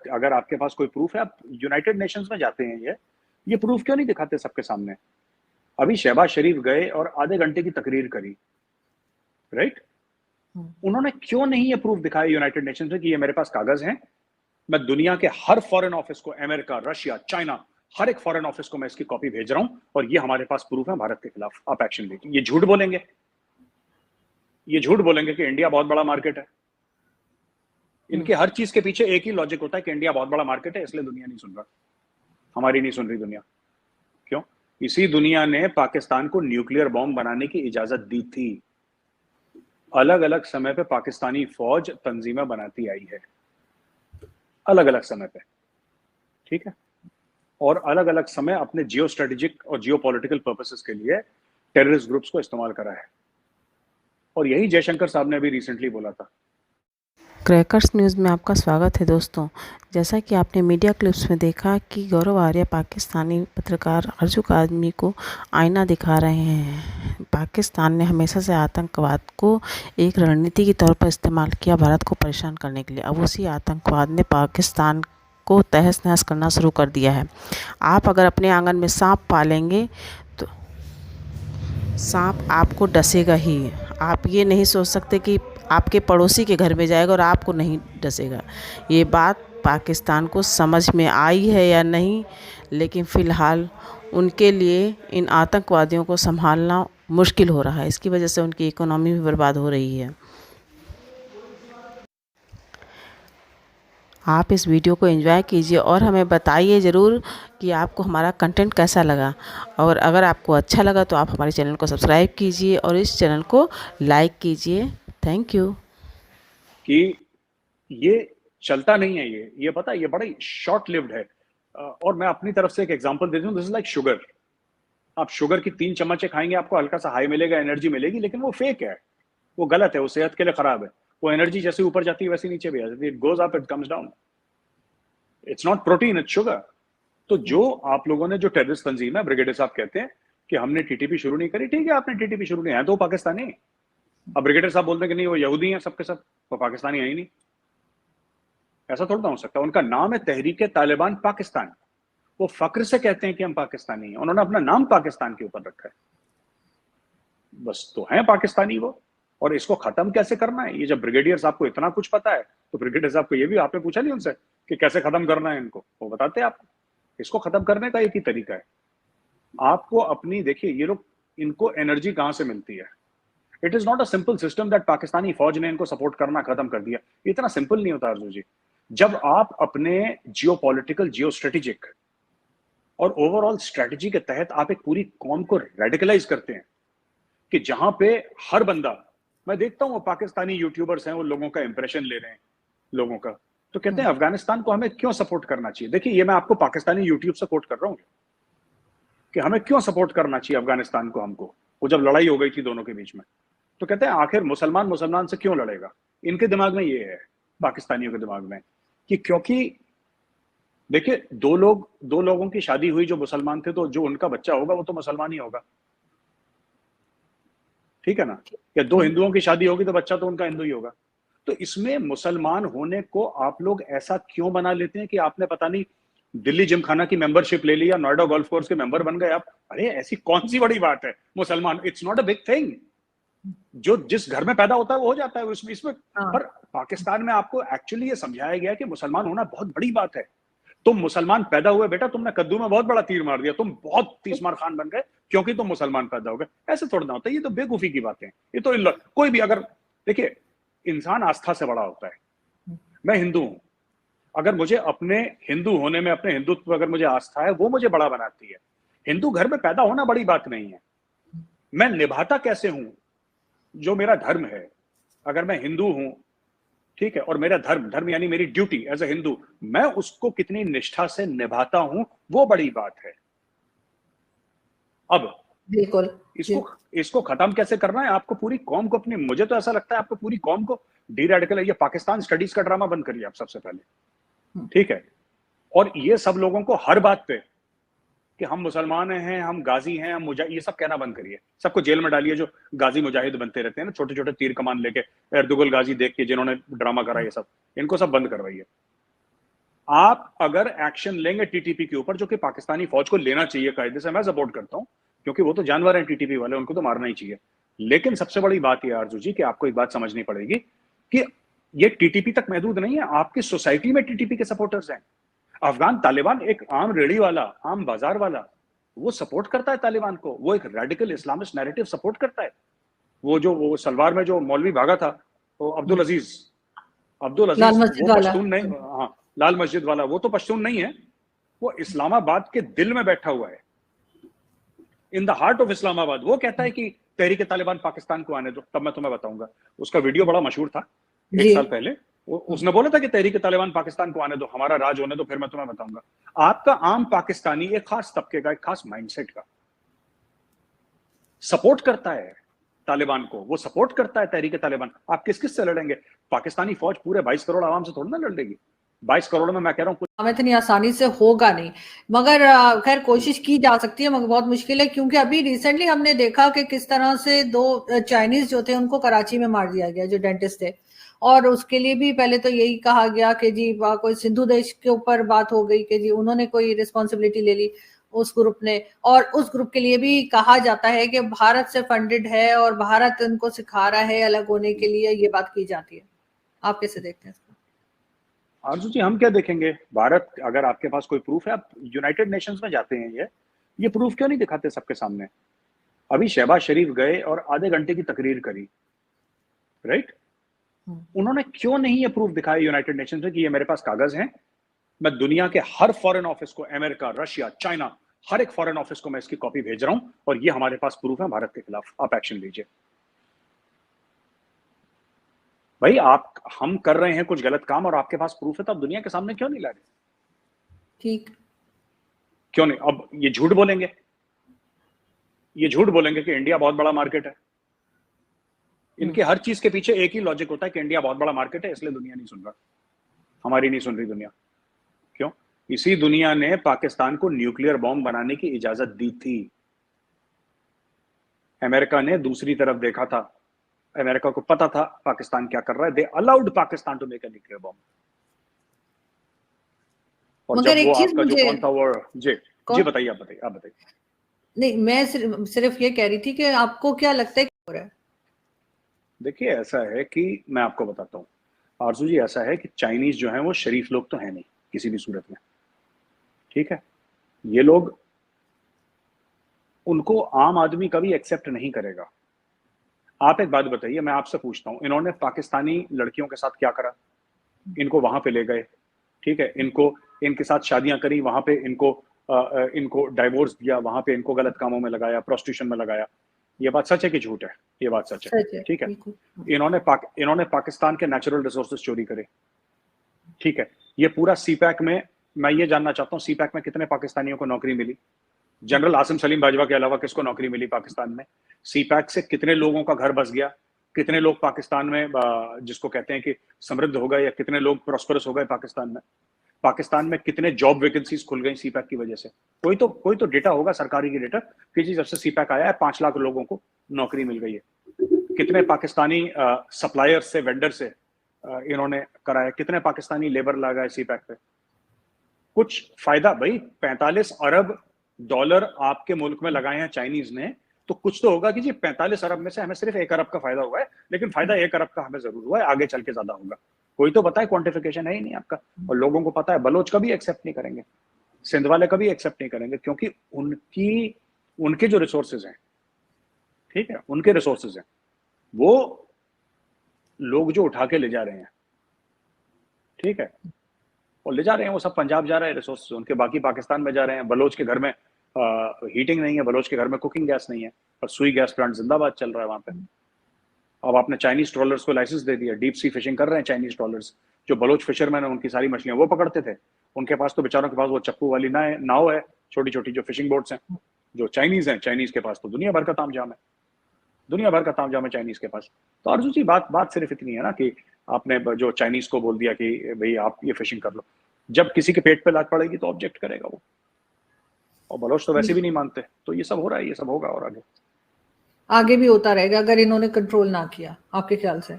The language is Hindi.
अगर आपके पास कोई प्रूफ है, आप यूनाइटेड नेशंस में जाते हैं, ये प्रूफ क्यों नहीं दिखाते सबके सामने? अभी शहबाज शरीफ गए और आधे घंटे की तकरीर करी, राइट? उन्होंने क्यों नहीं ये प्रूफ दिखाया यूनाइटेड नेशंस में कि ये मेरे पास कागज हैं, मैं दुनिया के हर फॉरेन ऑफिस को, अमेरिका, रशिया, चाइना, हर एक फॉरेन ऑफिस को मैं इसकी कॉपी भेज रहा हूं और ये हमारे पास प्रूफ है भारत के खिलाफ, आप एक्शन लीजिए। ये झूठ बोलेंगे, ये झूठ बोलेंगे कि इंडिया बहुत बड़ा मार्केट है। इनके हर चीज के पीछे एक ही लॉजिक होता है कि इंडिया बहुत बड़ा मार्केट है, इसलिए दुनिया नहीं सुन रहा, हमारी नहीं सुन रही दुनिया। क्यों? इसी दुनिया ने पाकिस्तान को न्यूक्लियर बॉम्ब बनाने की इजाजत दी थी। अलग अलग समय पे पाकिस्तानी फौज तंजीमें बनाती आई है, अलग अलग समय पे, ठीक है? और अलग अलग समय अपने जियो स्ट्रेटेजिक और जियो पॉलिटिकल पर्पसेस के लिए टेररिस्ट ग्रुप्स को इस्तेमाल करा है। और यही जयशंकर साहब ने अभी रिसेंटली बोला था। क्रैकर्स न्यूज़ में आपका स्वागत है दोस्तों। जैसा कि आपने मीडिया क्लिप्स में देखा कि गौरव आर्या पाकिस्तानी पत्रकार अर्जुक आदमी को आईना दिखा रहे हैं। पाकिस्तान ने हमेशा से आतंकवाद को एक रणनीति के तौर पर इस्तेमाल किया भारत को परेशान करने के लिए। अब उसी आतंकवाद ने पाकिस्तान को तहस नहस करना शुरू कर दिया है। आप अगर अपने आंगन में सांप पालेंगे तो सांप आपको डसेगा ही। आप ये नहीं सोच सकते कि आपके पड़ोसी के घर में जाएगा और आपको नहीं डसेगा। ये बात पाकिस्तान को समझ में आई है या नहीं, लेकिन फ़िलहाल उनके लिए इन आतंकवादियों को संभालना मुश्किल हो रहा है। इसकी वजह से उनकी इकोनॉमी भी बर्बाद हो रही है। आप इस वीडियो को एंजॉय कीजिए और हमें बताइए ज़रूर कि आपको हमारा कंटेंट कैसा लगा। और अगर आपको अच्छा लगा तो आप हमारे चैनल को सब्सक्राइब कीजिए और इस चैनल को लाइक कीजिए। Thank you. कि ये चलता नहीं है, ये पता है, ये बड़ा शॉर्ट लिव्ड है। और मैं अपनी तरफ से एक एग्जांपल देता हूँ, दिस इज लाइक शुगर। आप शुगर की 3 चम्मचे खाएंगे, आपको हल्का सा हाई मिलेगा, एनर्जी मिलेगी, लेकिन वो फेक है, वो गलत है, वो सेहत के लिए खराब है। वो एनर्जी जैसे ऊपर जाती है वैसे नीचे भी आ जाती है, it goes up, it comes down. It's not protein, it's sugar. तो जो आप लोगों ने जो टेररिस्ट तंजीम है, ब्रिगेडियर साहब कहते हैं कि हमने टीटीपी शुरू नहीं करी, ठीक है, आपने टीटीपी शुरू नहीं है तो पाकिस्तानी। अब ब्रिगेडियर साहब बोलते हैं कि नहीं वो यहूदी हैं सबके सब, वो पाकिस्तानी है ही नहीं। ऐसा थोड़ा ना हो सकता। उनका नाम है तहरीक तालिबान पाकिस्तान, वो फक्र से कहते हैं कि हम पाकिस्तानी हैं, उन्होंने अपना नाम पाकिस्तान के ऊपर रखा है, बस। तो हैं पाकिस्तानी वो। और इसको खत्म कैसे करना है, ये जब ब्रिगेडियर साहब को इतना कुछ पता है, तो ब्रिगेडियर साहब को ये भी आपने पूछा नहीं उनसे कि कैसे खत्म करना है इनको, वो बताते हैं आपको। इसको खत्म करने का एक ही तरीका है, आपको अपनी, देखिए ये लोग, इनको एनर्जी कहां से मिलती है। It is not a simple system that Pakistani फौज ने इनको सपोर्ट करना खत्म कर दिया, इतना सिंपल नहीं होता अर्जुन जी। जब आप अपने जियो पॉलिटिकल, जियो स्ट्रेटेजिक और ओवरऑल स्ट्रेटेजी के तहत आप एक पूरी कौम को रेडिकलाइज करते हैं, कि जहां पे हर बंदा, मैं देखता हूं वो पाकिस्तानी यूट्यूबर्स हैं, वो लोगों का इंप्रेशन ले रहे हैं लोगों का, तो कहते हैं अफगानिस्तान को हमें क्यों सपोर्ट करना चाहिए। देखिए ये मैं आपको पाकिस्तानी यूट्यूब से कोट कर रहा हूं कि हमें क्यों सपोर्ट करना चाहिए अफगानिस्तान को हमको। वो जब लड़ाई हो गई थी दोनों के बीच में, तो कहते हैं आखिर मुसलमान मुसलमान से क्यों लड़ेगा। इनके दिमाग में ये है, पाकिस्तानियों के दिमाग में, कि क्योंकि देखिए दो लोगों की शादी हुई जो मुसलमान थे, तो जो उनका बच्चा होगा वो तो मुसलमान ही होगा, ठीक है ना। या दो हिंदुओं की शादी होगी तो बच्चा तो उनका हिंदू ही होगा। तो इसमें मुसलमान होने को आप लोग ऐसा क्यों बना लेते हैं कि आपने पता नहीं दिल्ली जिमखाना की मेंबरशिप ले ली या नोएडा गोल्फ कोर्स के मेंबर बन गए आप। अरे ऐसी कौन सी बड़ी बात है मुसलमान, it's not a big thing. जो जिस घर में पैदा होता है वो हो जाता है इसमें। पर पाकिस्तान में आपको एक्चुअली ये समझाया गया कि मुसलमान होना बहुत बड़ी बात है। तुम मुसलमान पैदा हुए बेटा, तुमने कद्दू में बहुत बड़ा तीर मार दिया, तुम बहुत तीसमार खान बन गए क्योंकि तुम मुसलमान पैदा हो गए। ऐसे थोड़ा ना होता है, ये तो बेवकूफी की बातें हैं। ये तो कोई भी, अगर देखिए इंसान आस्था से बड़ा होता है। मैं हिंदू हूं, अगर मुझे अपने हिंदू होने में, अपने हिंदुत्व अगर मुझे आस्था है, वो मुझे बड़ा बनाती है। हिंदू घर में पैदा होना बड़ी बात नहीं है, मैं निभाता कैसे हूं जो मेरा धर्म है। अगर मैं हिंदू हूं, ठीक है, और मेरा धर्म यानी मेरी ड्यूटी एज ए हिंदू, मैं उसको कितनी निष्ठा से निभाता हूं, वो बड़ी बात है। अब बिल्कुल इसको खत्म कैसे करना है, आपको पूरी कौम को अपनी, मुझे तो ऐसा लगता है आपको पूरी कौम को डीरेडिकल, ये पाकिस्तान स्टडीज का ड्रामा बंद करिए आप सबसे पहले, ठीक है। और ये सब लोगों को हर बात पे कि हम मुसलमान हैं, हम गाजी हैं, हम मुजाहिद, ये सब कहना बंद करिए। सबको जेल में डालिए जो गाजी मुजाहिद बनते रहते हैं ना, छोटे छोटे तीर कमान लेके, एर्दुगल गाजी देख के जिन्होंने ड्रामा करा, ये सब इनको सब बंद करवाइए। आप अगर एक्शन लेंगे टीटीपी के ऊपर, जो कि पाकिस्तानी फौज को लेना चाहिए कायदे से, मैं सपोर्ट करता हूं, क्योंकि वो तो जानवर हैं टीटीपी वाले, उनको तो मारना ही चाहिए। लेकिन सबसे बड़ी बात यह आरजू जी कि आपको एक बात समझनी पड़ेगी कि ये टीटीपी तक महदूद नहीं है, आपकी सोसाइटी में टीटीपी के सपोर्टर्स हैं। अफगान तालिबान एक आम रेडी वाला, आम बाजार वाला, वो सपोर्ट करता है तालिबान को, वो एक रेडिकल इस्लामिस्ट नैरेटिव सपोर्ट करता है। वो सलवार में जो मौलवी भागा था, वो अब्दुल अजीज लाल मस्जिद वो वाला। पश्तून नहीं, हाँ लाल मस्जिद वाला, वो तो पश्तून नहीं है, वो इस्लामाबाद के दिल में बैठा हुआ है, in the heart of Islamabad. वो कहता है कि तहरीक तालिबान पाकिस्तान को आने दो, तब मैं तुम्हें बताऊंगा। उसका वीडियो बड़ा मशहूर था एक साल पहले, उसने बोला था कि तहरीक तालिबान पाकिस्तान को आने दो, हमारा राज होने दो, फिर मैं तुम्हें बताऊंगा। आपका आम पाकिस्तानी एक खास तबके का, एक खास माइंडसेट का सपोर्ट करता है तालिबान को, वो सपोर्ट करता है तहरीक तालिबान। आप किस किस से लड़ेंगे? पाकिस्तानी फौज पूरे 22 करोड़ आवाम से थोड़ी ना लड़ेगी। 22 करोड़ में मैं कह रहा हूँ हमें इतनी आसानी से होगा नहीं, मगर खैर कोशिश की जा सकती है, मगर बहुत मुश्किल है। क्योंकि अभी रिसेंटली हमने देखा कि किस तरह से 2 चाइनीज जो थे उनको कराची में मार दिया गया, जो डेंटिस्ट थे। और उसके लिए भी पहले तो यही कहा गया कि जी कोई सिंधु देश के ऊपर बात हो गई कि जी उन्होंने कोई रिस्पॉन्सिबिलिटी ले ली उस ग्रुप ने, और उस ग्रुप के लिए भी कहा जाता है कि भारत से फंडेड है और भारत उनको सिखा रहा है अलग होने के लिए, ये बात की जाती है। आप कैसे देखते हैं इसको? आरजू जी, हम क्या देखेंगे? भारत, अगर आपके पास कोई प्रूफ है, आप यूनाइटेड नेशंस में जाते हैं, ये प्रूफ क्यों नहीं दिखाते सबके सामने? अभी शहबाज शरीफ गए और आधे घंटे की तकरीर करी, राइट? उन्होंने क्यों नहीं ये प्रूफ दिखाया यूनाइटेड नेशंस में कि ये मेरे पास कागज हैं, मैं दुनिया के हर फॉरेन ऑफिस को, अमेरिका, रशिया, चाइना, हर एक फॉरेन ऑफिस को मैं इसकी कॉपी भेज रहा हूं और ये हमारे पास प्रूफ है भारत के खिलाफ, आप एक्शन लीजिए। भाई हम कर रहे हैं कुछ गलत काम और आपके पास प्रूफ है, तो आप दुनिया के सामने क्यों नहीं ला रहे? ठीक, क्यों नहीं? अब ये झूठ बोलेंगे, ये झूठ बोलेंगे कि इंडिया बहुत बड़ा मार्केट है। इनके हर चीज के पीछे एक ही लॉजिक होता है कि इंडिया बहुत बड़ा मार्केट है, इसलिए दुनिया नहीं सुन रहा, हमारी नहीं सुन रही दुनिया। क्यों? इसी दुनिया ने पाकिस्तान को न्यूक्लियर बॉम्ब बनाने की इजाजत दी थी। अमेरिका ने दूसरी तरफ देखा था, अमेरिका को पता था पाकिस्तान क्या कर रहा है, they allowed Pakistan to make a nuclear bomb. और जब वो आपका जो कौन था वो, जी बताइए, आप बताइए। नहीं, मैं सिर्फ ये कह रही थी कि आपको क्या लगता है क्या हो रहा है? देखिए, ऐसा है कि मैं आपको बताता हूँ आरजू जी, ऐसा है कि चाइनीज जो है वो शरीफ लोग तो है नहीं किसी भी सूरत में, ठीक है? ये लोग, उनको आम आदमी कभी एक्सेप्ट नहीं करेगा। आप एक बात बताइए, मैं आपसे पूछता हूँ, इन्होंने पाकिस्तानी लड़कियों के साथ क्या करा? इनको वहां पे ले गए, ठीक है, इनके साथ शादियां करी, वहां पे इनको डाइवोर्स दिया, वहां पे इनको गलत कामों में लगाया, प्रोस्टिट्यूशन में लगाया। ये बात सच है कि झूठ है? ये बात सच है, ठीक है? इन्होंने पाकिस्तान के नेचुरल रिसोर्सेज चोरी करे, ठीक है? ये पूरा सीपैक में, मैं ये जानना चाहता हूँ, सीपैक में कितने पाकिस्तानियों को नौकरी मिली? जनरल आसिम सलीम बाजवा के अलावा किसको नौकरी मिली पाकिस्तान में? सीपैक से कितने लोगों का घर बस गया? कितने लोग पाकिस्तान में, जिसको कहते हैं कि समृद्ध हो गए, या कितने लोग प्रॉस्परस हो गए पाकिस्तान में? पाकिस्तान में कितने जॉब वैकेंसीज खुल गई सीपैक की वजह से? कोई तो डेटा होगा, सरकारी की डेटा, कि जी जब से सीपैक आया है 5 लाख लोगों को नौकरी मिल गई है। कितने पाकिस्तानी सप्लायर से, वेंडर से इन्होंने कराया? कितने पाकिस्तानी लेबर लगाए सीपैक पे? कुछ फायदा? भाई 45 अरब डॉलर आपके मुल्क में लगाए हैं चाइनीज ने, तो कुछ तो होगा कि जी 45 अरब में से हमें सिर्फ 1 अरब का फायदा हुआ है, लेकिन फायदा 1 अरब का हमें जरूर हुआ है, आगे चल के ज्यादा होगा। कोई तो बताए, क्वांटिफिकेशन है ही नहीं आपका। और लोगों को पता है, बलोच कभी एक्सेप्ट नहीं करेंगे, सिंध वाले कभी एक्सेप्ट नहीं करेंगे, क्योंकि उनके जो रिसोर्सेज हैं, ठीक है, उनके रिसोर्सेज हैं, वो लोग जो उठा के ले जा रहे हैं, ठीक है, और ले जा रहे हैं वो सब पंजाब जा रहे हैं रिसोर्सेज उनके, बाकी पाकिस्तान में जा रहे हैं। बलोच के घर में हीटिंग नहीं है, बलोच के घर में कुकिंग गैस नहीं है, और सुई गैस प्लांट जिंदाबाद चल रहा है वहां पे। अब आपने चाइनीज ट्रॉलर्स को लाइसेंस दे दिया, डीप सी फिशिंग कर रहे हैं चाइनीज ट्रॉलर्स। जो बलोच फिशरमैन है, उनकी सारी मछलियां वो पकड़ते थे, उनके पास तो बेचारों के पास वो चप्पू वाली नाव है, छोटी छोटी जो फिशिंग बोट्स हैं। जो चाइनीज हैं, चाइनीज के पास तो दुनिया भर का तामझाम है, दुनिया भर का तामझाम है चाइनीज के पास। तो अर्जुन जी, बात सिर्फ इतनी है ना कि आपने जो चाइनीज को बोल दिया कि भाई आप ये फिशिंग कर लो, जब किसी के पेट पे लात पड़ेगी तो ऑब्जेक्ट करेगा वो, और बलोच तो वैसे भी नहीं मानते। तो ये सब हो रहा है, ये सब होगा और आगे भी होता रहेगा अगर इन्होंने कंट्रोल ना किया, आपके ख्याल से?